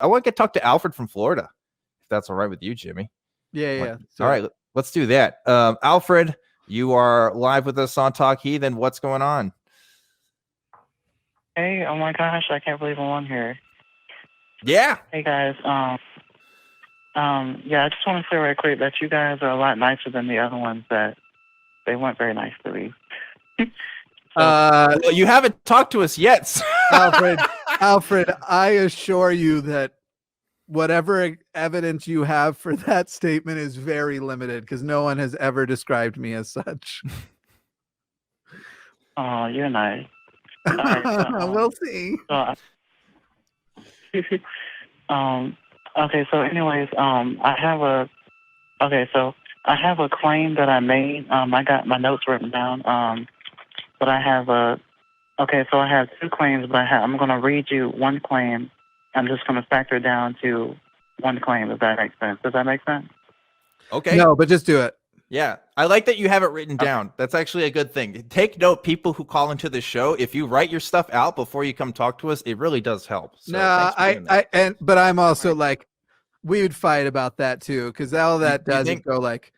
I want to talk to Alfred from Florida, if that's all right with you, Jimmy. Yeah. All right, let's do that. Alfred, you are live with us on Talk Heathen. What's going on? Hey, oh my gosh, I can't believe I'm on here. Yeah. Hey guys, yeah, I just want to say right quick that you guys are a lot nicer than the other ones that they weren't very nice to me. Well, you haven't talked to us yet. So. Alfred, I assure you that whatever evidence you have for that statement is very limited because no one has ever described me as such. Oh, you're nice. Right, we'll see. Okay, so anyways, I have a claim that I made. I got my notes written down. But I have I have two claims, but I'm going to read you one claim. I'm just going to factor down to one claim, if that makes sense. Does that make sense? Okay. No, but just do it. Yeah. I like that you have it written down. That's actually a good thing. Take note, people who call into the show, if you write your stuff out before you come talk to us, it really does help. So but I'm also like, we would fight about that too, because all that does is go like,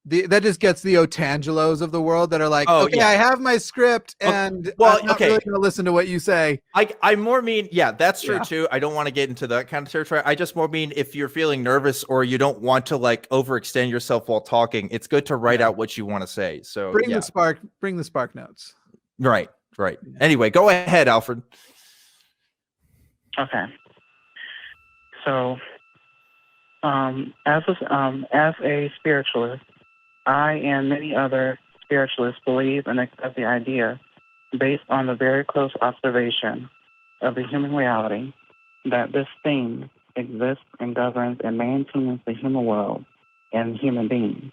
that just gets the Otangelos of the world that are like, I have my script and I'm not really going to listen to what you say. I more mean, that's true too. I don't want to get into that kind of territory. I just more mean if you're feeling nervous or you don't want to like overextend yourself while talking, it's good to write out what you want to say. So bring the spark notes. Right. Anyway, go ahead, Alfred. Okay. So, as a spiritualist, I and many other spiritualists believe and accept the idea, based on the very close observation of the human reality, that this thing exists and governs and maintains the human world and human beings.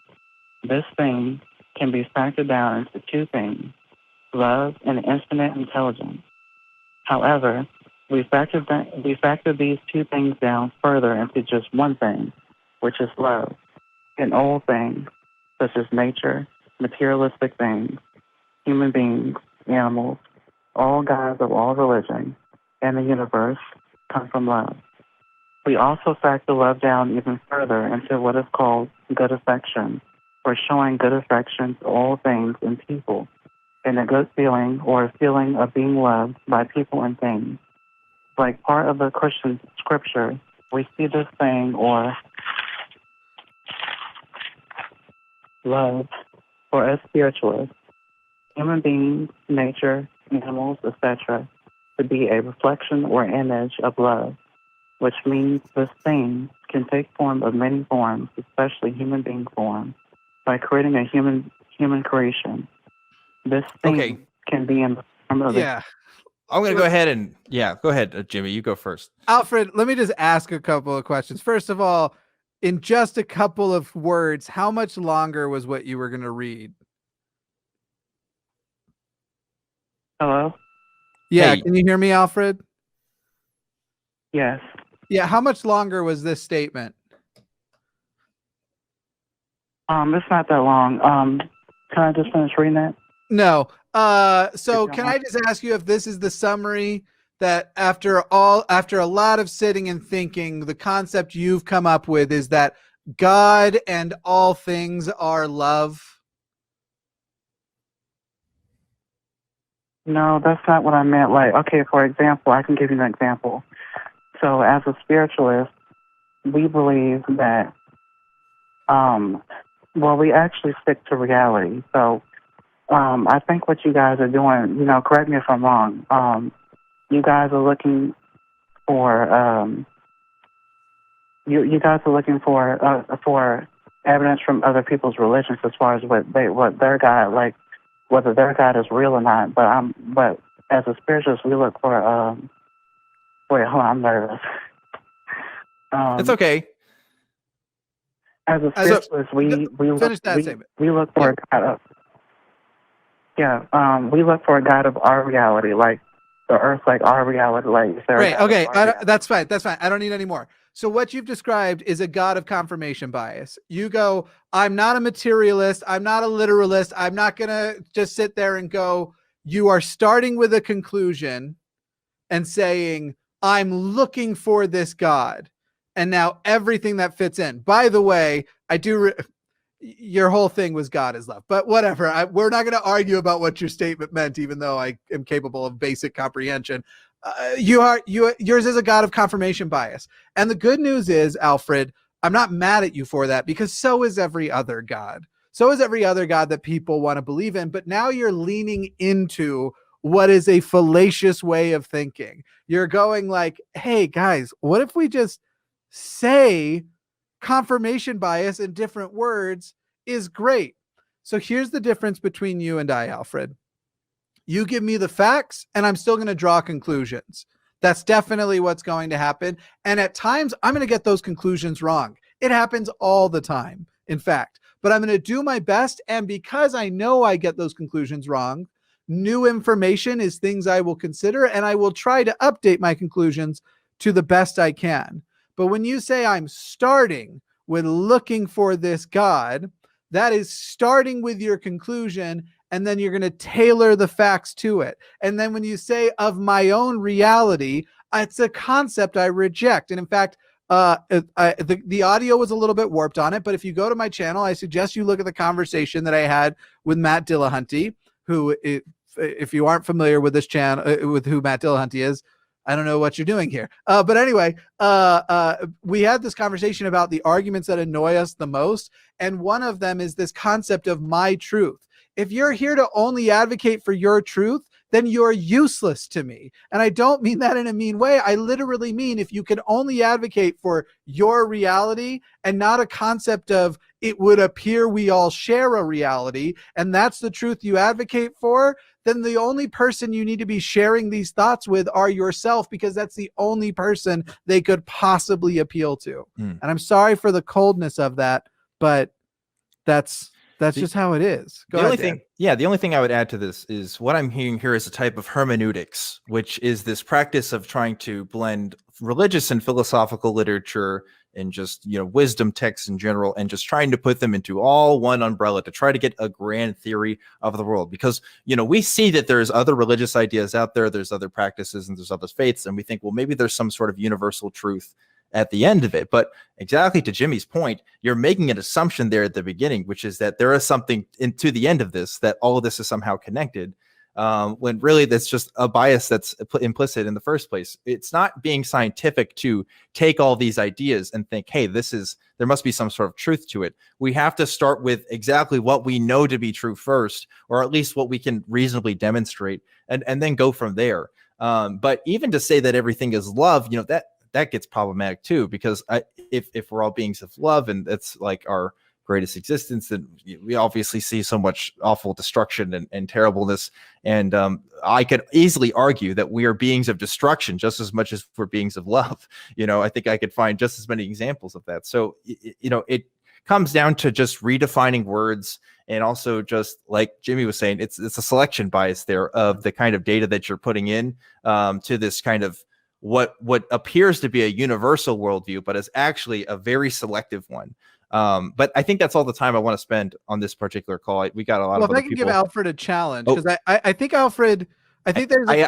This thing can be factored down into two things, love and infinite intelligence. However, we factor these two things down further into just one thing, which is love, an old thing, such as nature, materialistic things, human beings, animals, all gods of all religion, and the universe come from love. We also factor love down even further into what is called good affection, or showing good affection to all things and people, and a good feeling or a feeling of being loved by people and things. Like part of the Christian scripture, we see this thing or love, or as spiritualists, human beings, nature, animals, etc., to be a reflection or image of love, which means this thing can take form of many forms, especially human being form, by creating a human creation. This thing can be in the form of I'm going to go ahead and go ahead, Jimmy, you go first. Alfred, let me just ask a couple of questions. First of all, in just a couple of words, how much longer was what you were going to read? Hello? Yeah, can you hear me, Alfred? Yes. Yeah, how much longer was this statement? It's not that long. Can I just finish reading that? No. So can I just ask you if this is the summary that after a lot of sitting and thinking, the concept you've come up with is that God and all things are love? No, that's not what I meant. Like, okay, for example, I can give you an example. So as a spiritualist, we believe that, we actually stick to reality. So I think what you guys are doing, correct me if I'm wrong, you guys are looking for, you guys are looking for evidence from other people's religions as far as what their God, like, whether their God is real or not. But as a spiritualist, we look for, wait, hold on, I'm nervous. It's okay. As a spiritualist, we look for a God of, we look for a God of our reality, like the earth, like our reality, like. Right. Okay. That's fine. That's fine. I don't need any more. So what you've described is a God of confirmation bias. You go, I'm not a materialist. I'm not a literalist. I'm not going to just sit there and go, you are starting with a conclusion and saying, I'm looking for this God. And now everything that fits in. By the way, your whole thing was God is love, but whatever. We're not going to argue about what your statement meant, even though I am capable of basic comprehension. Yours is a God of confirmation bias. And the good news is, Alfred, I'm not mad at you for that, because so is every other God. So is every other God that people want to believe in. But now you're leaning into what is a fallacious way of thinking. You're going like, hey guys, what if we just say confirmation bias in different words is great? So here's the difference between you and I, Alfred. You give me the facts and I'm still going to draw conclusions. That's definitely what's going to happen. And at times I'm going to get those conclusions wrong. It happens all the time, in fact, but I'm going to do my best. And because I know I get those conclusions wrong, new information is things I will consider, and I will try to update my conclusions to the best I can. But when you say I'm starting with looking for this God, that is starting with your conclusion, and then you're going to tailor the facts to it. And then when you say of my own reality, it's a concept I reject. And in fact, the audio was a little bit warped on it, but if you go to my channel, I suggest you look at the conversation that I had with Matt Dillahunty, who, if you aren't familiar with this channel, with who Matt Dillahunty is, I don't know what you're doing here. But anyway, we had this conversation about the arguments that annoy us the most. And one of them is this concept of my truth. If you're here to only advocate for your truth, then you're useless to me. And I don't mean that in a mean way. I literally mean if you can only advocate for your reality and not a concept of it would appear we all share a reality, and that's the truth you advocate for, then the only person you need to be sharing these thoughts with are yourself, because that's the only person they could possibly appeal to. And I'm sorry for the coldness of that, but that's just how it is. The only thing I would add to this is what I'm hearing here is a type of hermeneutics, which is this practice of trying to blend religious and philosophical literature and just, wisdom texts in general, and just trying to put them into all one umbrella to try to get a grand theory of the world. Because, we see that there's other religious ideas out there, there's other practices, and there's other faiths, and we think, well, maybe there's some sort of universal truth at the end of it. But exactly to Jimmy's point, you're making an assumption there at the beginning, which is that there is something to the end of this, that all of this is somehow connected, when really that's just a bias that's implicit in the first place. It's not being scientific to take all these ideas and think, hey, there must be some sort of truth to it. We have to start with exactly what we know to be true first, or at least what we can reasonably demonstrate, and then go from there. But even to say that everything is love, that gets problematic too, because if we're all beings of love and that's like our greatest existence, then we obviously see so much awful destruction and terribleness. And I could easily argue that we are beings of destruction just as much as we're beings of love. I think I could find just as many examples of that. So, it comes down to just redefining words, and also just like Jimmy was saying, it's a selection bias there of the kind of data that you're putting in to this kind of what appears to be a universal worldview, but is actually a very selective one. But I think that's all the time I want to spend on this particular call. We got a lot of other people. If I can give Alfred a challenge, because I think Alfred, there's I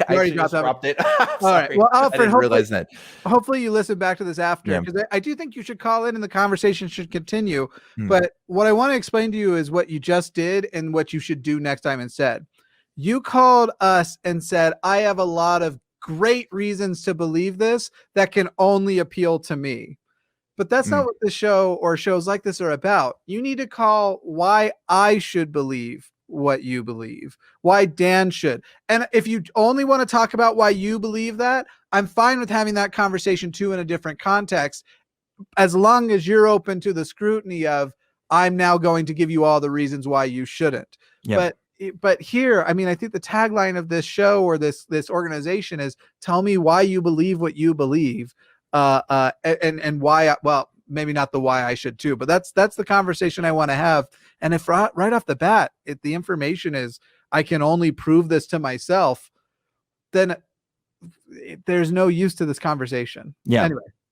already dropped it. All right. Well, Alfred, I didn't realize that. Hopefully you listen back to this after, because I do think you should call in and the conversation should continue. But what I want to explain to you is what you just did and what you should do next time instead. You called us and said, I have a lot of great reasons to believe this that can only appeal to me. But that's not what the show or shows like this are about. You need to call why I should believe what you believe, why Dan should. And if you only want to talk about why you believe that, I'm fine with having that conversation too in a different context, as long as you're open to the scrutiny of, I'm now going to give you all the reasons why you shouldn't. But here, I think the tagline of this show or this organization is, tell me why you believe what you believe, and why. Well, maybe not the why I should too, but that's the conversation I want to have. And if right off the bat, if the information is I can only prove this to myself, then there's no use to this conversation. Yeah. Anyway.